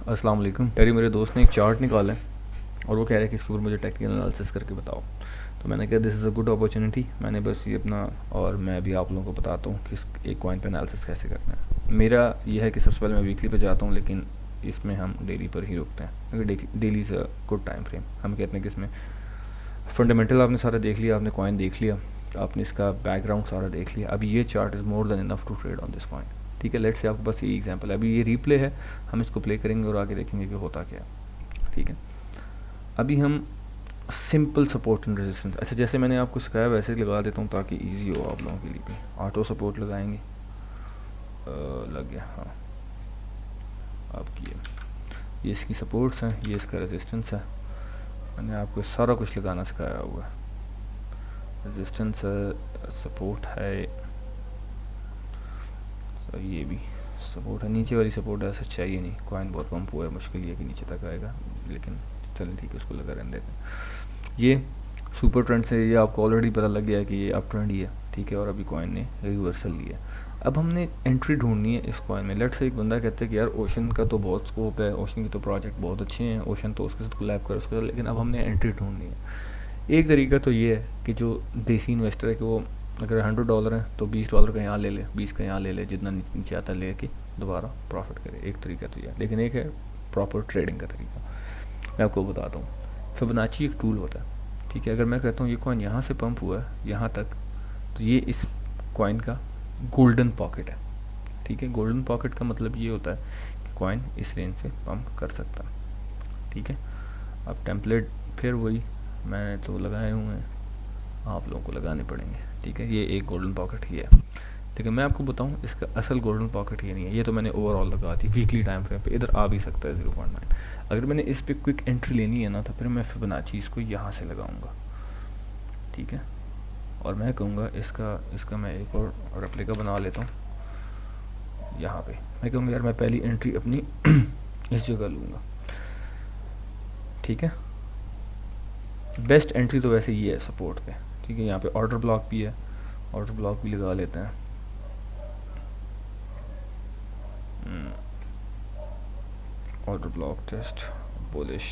अस्सलाम वालेकुम। यार मेरे दोस्त ने एक चार्ट निकाला है और वो कह रहा है कि इसके ऊपर मुझे टेक्निकल एनालिसिस करके बताओ। तो मैंने कहा this is a good opportunity. मैंने बस ये अपना और मैं भी आप लोगों को बताता हूँ कि एक कॉइन पे एनालिसिस कैसे करना है। मेरा ये है कि सबसे पहले मैं वीकली पे जाता हूँ, लेकिन इसमें हम डेली पर ही रुकते हैं क्योंकि daily is a good time frame. हम कहते हैं कि इसमें फंडामेंटल आपने सारा देख लिया, आपने कॉइन देख लिया, आपने इसका बैकग्राउंड सारा देख लिया। अभी ये chart is more than enough to trade on this coin. ठीक है, लेट्स से आपके पास ये एग्जांपल है। अभी ये रीप्ले है, हम इसको प्ले करेंगे और आगे देखेंगे कि होता क्या है। ठीक है, अभी हम सिंपल सपोर्ट एंड रेजिस्टेंस, अच्छा जैसे मैंने आपको सिखाया वैसे ही लगा देता हूँ ताकि इजी हो आप लोगों के लिए भी। ऑटो सपोर्ट लगाएंगे, लग गया। हाँ, आपकी ये इसकी सपोर्ट्स हैं, ये इसका रेजिस्टेंस है। मैंने आपको सारा कुछ लगाना सिखाया हुआ है। रेजिस्टेंस है, सपोर्ट है, ये भी सपोर्ट है। नीचे वाली सपोर्ट ऐसा चाहिए नहीं, कॉइन बहुत पंप हुआ है, मुश्किल ये कि नीचे तक आएगा, लेकिन चलें ठीक है, उसको लगा रहने देते हैं। ये सुपर ट्रेंड से ये आपको ऑलरेडी पता लग गया है कि ये अप ट्रेंड ही है। ठीक है, और अभी कॉइन ने रिवर्सल लिया। अब हमने एंट्री ढूंढनी है इस कॉइन में। लेट्स से एक बंदा कहता है कि यार ओशन का तो बहुत स्कोप है, ओशन के तो प्रोजेक्ट बहुत अच्छे हैं, ओशन तो उसके साथ कोलैब कर उसके साथ, लेकिन अब हमने एंट्री ढूंढनी है। एक तरीका तो ये है कि जो देसी इन्वेस्टर है कि वो अगर $100 है तो $20 का यहाँ ले ले, 20 का यहाँ ले ले, जितना नीचे आता ले के दोबारा प्रॉफिट करे। एक तरीका तो यह, लेकिन एक है प्रॉपर ट्रेडिंग का तरीका। मैं आपको बताता हूँ। फिबोनाची एक टूल होता है। ठीक है, अगर मैं कहता हूँ ये कॉइन यहाँ से पंप हुआ है यहाँ तक, तो ये इस कॉइन का गोल्डन पॉकेट है। ठीक है, गोल्डन पॉकेट का मतलब ये होता है कि कॉइन इस रेंज से पंप कर सकता है। ठीक है, अब टेम्पलेट फिर वही मैंने तो लगाए हुए हैं, आप लोगों को लगाने पड़ेंगे। ठीक है, ये एक गोल्डन पॉकेट ही है, लेकिन मैं आपको बताऊं इसका असल गोल्डन पॉकेट ये नहीं है। ये तो मैंने ओवरऑल लगा दी वीकली टाइम फ्रेम पे, इधर आ भी सकता है 0.9। अगर मैंने इस पे क्विक एंट्री लेनी है ना, तो फिर मैं फिबोनाची इसको यहाँ से लगाऊंगा। ठीक है, और मैं कहूँगा इसका मैं एक और रेप्लिका बना लेता हूँ। यहाँ पे मैं कहूँगा यार मैं पहली एंट्री अपनी इस जगह लूँगा। ठीक है, बेस्ट एंट्री तो वैसे ये है सपोर्ट पे। ठीक है, यहाँ पे ऑर्डर ब्लॉक भी है, ऑर्डर ब्लॉक भी लगा लेते हैं। ऑर्डर ब्लॉक टेस्ट बुलिश,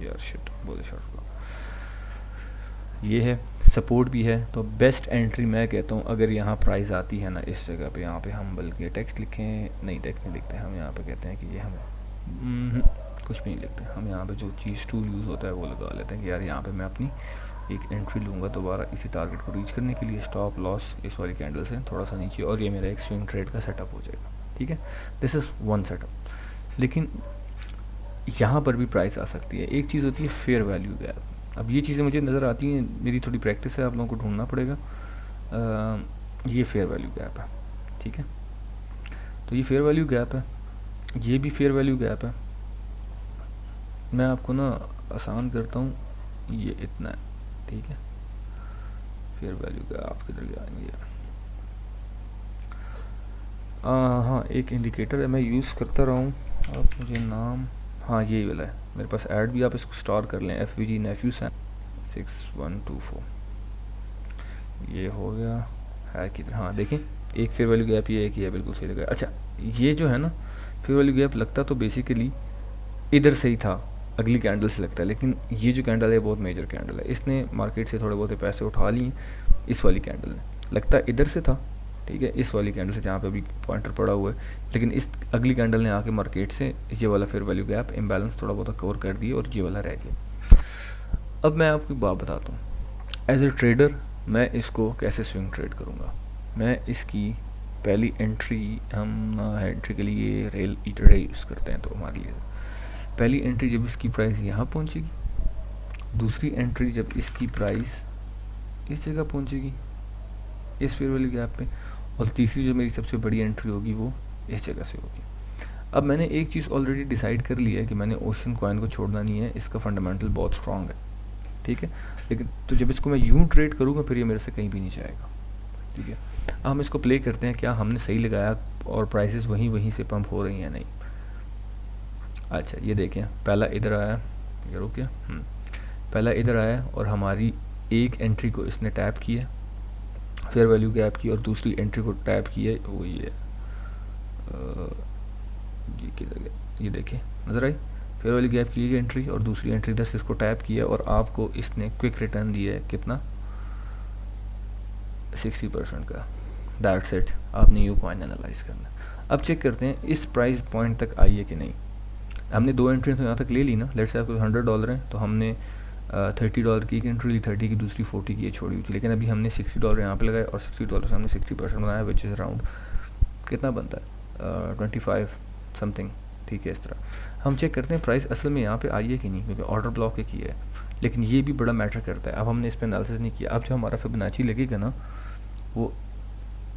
यार शिट, बुलिश ऑर्डर ब्लॉक ये है, सपोर्ट भी है। तो बेस्ट एंट्री मैं कहता हूँ अगर यहाँ प्राइस आती है ना इस जगह पे, यहाँ पे हम बल्कि टेक्स्ट लिखें, नहीं टेक्स्ट नहीं लिखते हम, यहाँ पे कहते हैं कि ये हम कुछ भी नहीं लिखते, हम यहाँ पे जो चीज़ टूल यूज़ होता है वो लगा लेते हैं कि यार यहाँ पे मैं अपनी एक एंट्री लूँगा दोबारा इसी टारगेट को रीच करने के लिए। स्टॉप लॉस इस वाली कैंडल से थोड़ा सा नीचे, और ये मेरा एक स्विंग ट्रेड का सेटअप हो जाएगा। ठीक है, दिस इज़ वन सेटअप। लेकिन यहाँ पर भी प्राइस आ सकती है। एक चीज़ होती है फेयर वैल्यू गैप। अब ये चीज़ें मुझे नज़र आती हैं, मेरी थोड़ी प्रैक्टिस है, आप लोगों को ढूंढना पड़ेगा। ये फेयर वैल्यू गैप है। ठीक है, तो ये फेयर वैल्यू गैप है, ये भी फेयर वैल्यू गैप है। मैं आपको ना आसान करता हूँ, ये इतना है। ठीक है, फेयर वैल्यू गैप किधर जाएंगे? हाँ, एक इंडिकेटर है मैं यूज़ करता रहा हूँ, आप मुझे नाम, हाँ यही वाला है मेरे पास। ऐड भी आप इसको स्टोर कर लें, FVG नेफ्यू 6124, ये हो गया है किधर? हाँ देखें, एक फेयर वैल्यू गैप ये एक ही है, बिल्कुल सही लगा। अच्छा, ये जो है ना फेयर वैल्यू गैप लगता तो बेसिकली इधर से ही था, अगली कैंडल से लगता है, लेकिन ये जो कैंडल है बहुत मेजर कैंडल है, इसने मार्केट से थोड़े बहुत पैसे उठा लिए इस वाली कैंडल ने, लगता इधर से था। ठीक है, इस वाली कैंडल से जहाँ पे अभी पॉइंटर पड़ा हुआ है, लेकिन इस अगली कैंडल ने आके मार्केट से ये वाला फेयर वैल्यू गैप इम्बैलेंस थोड़ा बहुत कवर कर दिया और ये वाला रह गया। अब मैं आपको बात बताता हूँ, एज ए ट्रेडर मैं इसको कैसे स्विंग ट्रेड करूँगा। मैं इसकी पहली एंट्री, हम ना एंट्री के लिए रेल ईटर यूज़ करते हैं, तो हमारे लिए पहली एंट्री जब इसकी प्राइस यहाँ पहुँचेगी, दूसरी एंट्री जब इसकी प्राइस इस जगह पहुँचेगी इस फेयर वैल्यू गैप पे, और तीसरी जो मेरी सबसे बड़ी एंट्री होगी वो इस जगह से होगी। अब मैंने एक चीज़ ऑलरेडी डिसाइड कर ली है कि मैंने ओशन कॉइन को छोड़ना नहीं है, इसका फंडामेंटल बहुत स्ट्रॉन्ग है। ठीक है, लेकिन तो जब इसको मैं यूँ ट्रेड करूँगा फिर ये मेरे से कहीं भी नहीं जाएगा। ठीक है, अब हम इसको प्ले करते हैं, क्या हमने सही लगाया और प्राइसेस वहीं से पंप हो रही हैं? नहीं। अच्छा ये देखें, पहला इधर आया, ये रुक गया, पहला इधर आया और हमारी एक एंट्री को इसने टैप किया फेयर वैल्यू गैप की, और दूसरी एंट्री को टैप किया वो ये किधर गया, ये देखिए नज़र आई, फेयर वैल्यू गैप की गई एंट्री और दूसरी एंट्री इधर से इसको टैप किया और आपको इसने क्विक रिटर्न दिया है कितना, 60% का। दैट्स इट, आपने यू कॉइन एनालाइज करना। अब चेक करते हैं इस प्राइस पॉइंट तक आई है कि नहीं। हमने 2 एंट्री तो यहाँ तक ले ली ना, लेट्स से आपको $100 है तो हमने $30 की एक एंट्री ली, 30 की दूसरी 40 की छोड़ी हुई थी, लेकिन अभी हमने $60 यहाँ पे लगाए और $60 से हमने 60% बनाया, विच इज़ अराउंड कितना बनता है 25 समथिंग। ठीक है, इस तरह हम चेक करते हैं प्राइस असल में यहाँ पे आई है कि नहीं, क्योंकि ऑर्डर ब्लॉक के किया है, लेकिन ये भी बड़ा मैटर करता है। अब हमने इस पर एनालिसिस नहीं किया। अब जो हमारा फिबोनाची लगेगा ना वो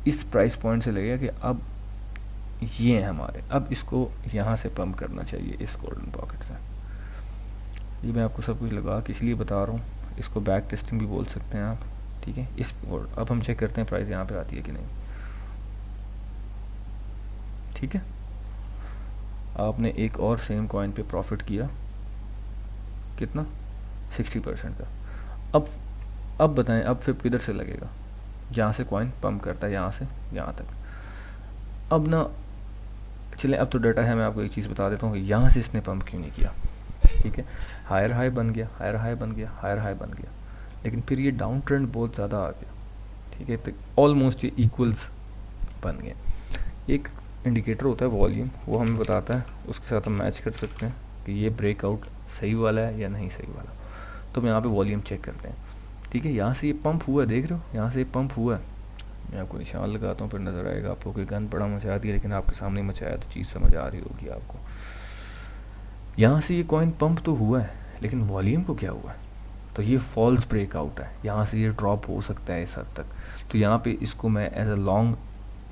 इस प्राइस पॉइंट से लगेगा कि अब ये हैं हमारे, अब इसको यहाँ से पंप करना चाहिए इस गोल्डन पॉकेट से। ये मैं आपको सब कुछ लगा के इसलिए बता रहा हूँ, इसको बैक टेस्टिंग भी बोल सकते हैं आप। ठीक है, इस और अब हम चेक करते हैं प्राइस यहाँ पे आती है कि नहीं। ठीक है, आपने एक और सेम कॉइन पे प्रॉफिट किया कितना, 60% का। अब बताएं अब फिर किधर से लगेगा, जहाँ से कॉइन पंप करता है, यहाँ से यहाँ तक। अब ना चलें, अब तो डाटा है, मैं आपको एक चीज़ बता देता हूँ कि यहाँ से इसने पंप क्यों नहीं किया। ठीक है, हायर हाई बन गया, हायर हाई बन गया, हायर हाई बन गया, लेकिन फिर ये डाउन ट्रेंड बहुत ज़्यादा आ गया। ठीक है, तो ऑलमोस्ट ये इक्वल्स बन गए। एक इंडिकेटर होता है वॉल्यूम, वो हमें बताता है, उसके साथ हम मैच कर सकते हैं कि ये ब्रेकआउट सही वाला है या नहीं सही वाला। तो हम यहाँ पे वॉल्यूम चेक करते हैं। ठीक है, यहाँ से ये पंप हुआ है, देख रहे हो, यहाँ से ये पंप हुआ है। मैं आपको निशान लगाता हूँ, फिर नज़र आएगा आपको कि गन बड़ा मचा दिया, लेकिन आपके सामने मचाया तो चीज़ समझ आ रही होगी आपको। यहाँ से ये कॉइन पंप तो हुआ है, लेकिन वॉल्यूम को क्या हुआ है, तो ये फॉल्स ब्रेकआउट है, यहाँ से ये ड्रॉप हो सकता है इस हद तक। तो यहाँ पे इसको मैं एज अ लॉन्ग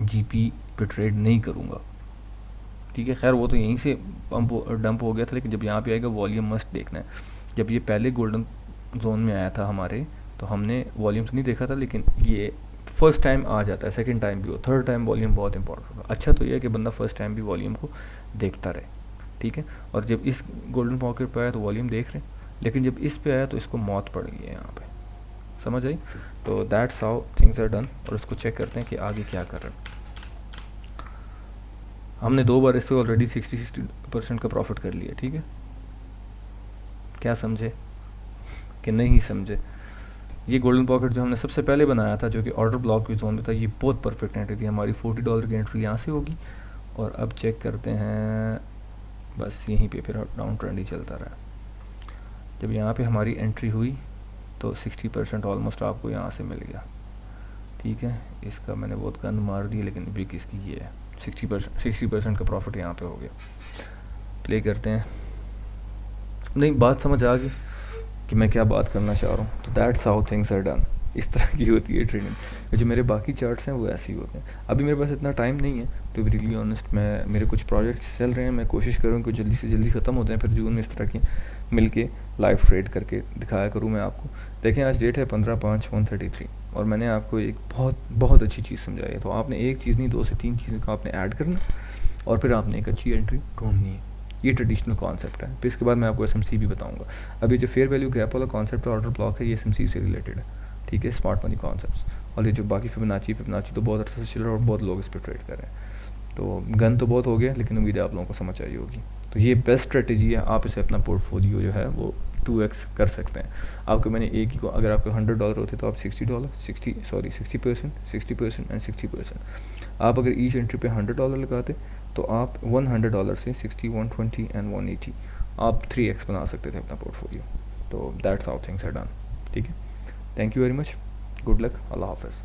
जीपी पे ट्रेड नहीं करूँगा। ठीक है, खैर वो तो यहीं से डंप हो गया था, लेकिन जब यहाँ पे आएगा वॉल्यूम मस्ट देखना है। जब ये पहले गोल्डन जोन में आया था हमारे, तो हमने वॉल्यूम तो नहीं देखा था, लेकिन ये फर्स्ट टाइम आ जाता है, सेकंड टाइम भी हो, थर्ड टाइम वॉल्यूम बहुत इंपॉर्टेंट होगा। अच्छा तो ये है कि बंदा फर्स्ट टाइम भी वॉल्यूम को देखता रहे। ठीक है, और जब इस गोल्डन पॉकेट पे आया तो वॉल्यूम देख रहे, लेकिन जब इस पे आया तो इसको मौत पड़ गई है यहाँ पे, समझ आई। तो that's how things are done. और इसको चेक करते हैं कि आगे क्या कर रहे हैं। हमने 2 बार इससे ऑलरेडी 60% का प्रॉफिट कर लिया। ठीक है, क्या समझे कि नहीं समझे। ये गोल्डन पॉकेट जो हमने सबसे पहले बनाया था, जो कि ऑर्डर ब्लॉक की जोन में था, ये बहुत परफेक्ट एंट्री थी हमारी। $40 की एंट्री यहाँ से होगी। और अब चेक करते हैं, बस यहीं पे फिर डाउन ट्रेंड ही चलता रहा। जब यहाँ पे हमारी एंट्री हुई तो 60% ऑलमोस्ट आपको यहाँ से मिल गया। ठीक है, इसका मैंने बहुत गंद मार दी, लेकिन बिग इसकी ये है, 60% का प्रॉफिट यहाँ पे हो गया। प्ले करते हैं। नहीं, बात समझ आ गई कि मैं क्या बात करना चाह रहा हूँ। तो that's how things are done. इस तरह की होती है ट्रेडिंग। जो मेरे बाकी चार्ट्स हैं वो ऐसे ही होते हैं। अभी मेरे पास इतना टाइम नहीं है, टू बी रियली ऑनेस्ट। मेरे कुछ प्रोजेक्ट्स चल रहे हैं, मैं कोशिश करूँ कि जल्दी से जल्दी ख़त्म होते हैं, फिर जून में इस तरह की मिल के लाइव ट्रेड करके दिखाया करूँ मैं आपको। देखें, आज डेट है 15/5/133 और मैंने आपको एक बहुत अच्छी चीज़ समझाई है। तो आपने एक चीज़ नहीं, 2 से 3 चीज़ों का आपने ऐड करना और फिर आपने एक अच्छी एंट्री ढूंढनी है। ये ट्रेडिशनल कॉन्सेप्ट है। फिर इसके बाद मैं आपको एसएमसी भी बताऊंगा। अभी जो फेयर वैल्यू गैप वाला कॉन्सेप्ट ऑर्डर ब्लॉक है, ये एसएमसी से रिलेटेड है। ठीक है, स्मार्ट मनी कॉन्सेप्ट्स। और ये जो बाकी फिबोनाची तो बहुत अर्से से चल रहा है और बहुत लोग इस पर ट्रेड कर रहे हैं। तो गन तो बहुत हो गया, लेकिन उम्मीद है आप लोगों को समझ आई होगी। तो ये बेस्ट स्ट्रेटेजी है, आप इसे अपना पोर्टफोलियो जो है वो 2x कर सकते हैं। आपको मैंने एक ही को, अगर आपके $100 होते तो आप $60 एंड 60%। आप अगर ईच एंट्री पे $100 लगाते तो आप $100 से 60, 120 एंड 180 आप 3x बना सकते थे अपना पोर्टफोलियो। तो that's how things are done. ठीक है, thank you very much, good luck, अल्लाह हाफ़िज़।